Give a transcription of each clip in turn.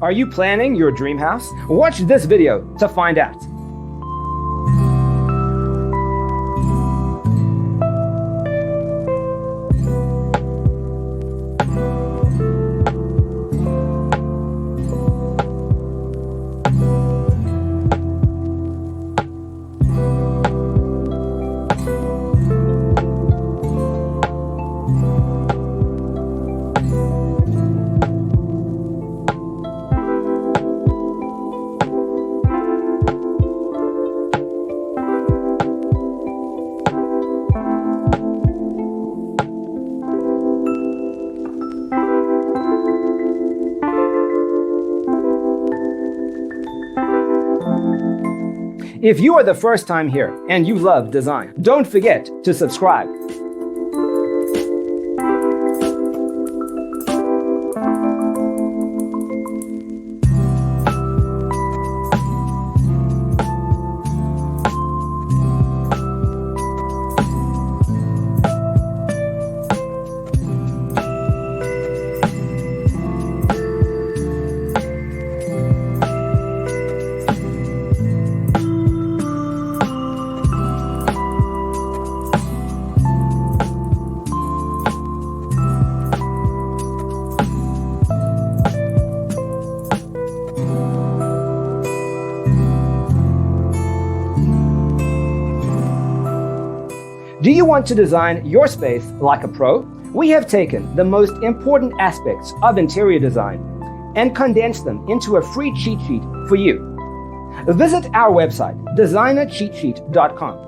Are you planning your dream house? Watch this video to find out. If you are the first time here and you love design, don't forget to subscribe. Do you want to design your space like a pro? We have taken the most important aspects of interior design and condensed them into a free cheat sheet for you. Visit our website, designercheatsheet.com.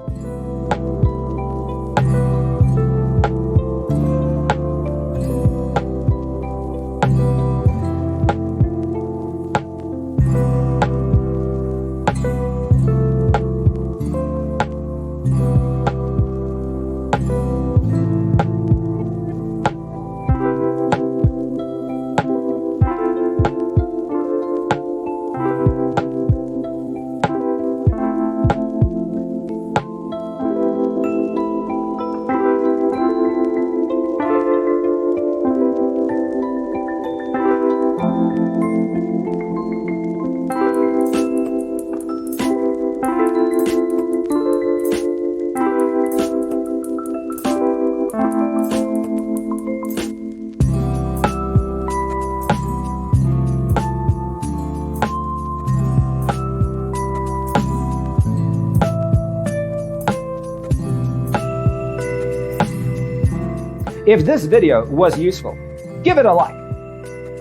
If this video was useful, give it a like.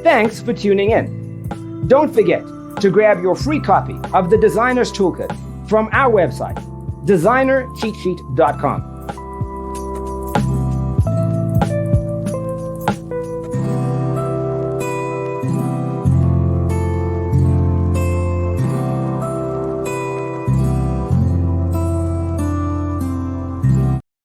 Thanks for tuning in. Don't forget to grab your free copy of the Designer's Toolkit from our website, designercheatsheet.com.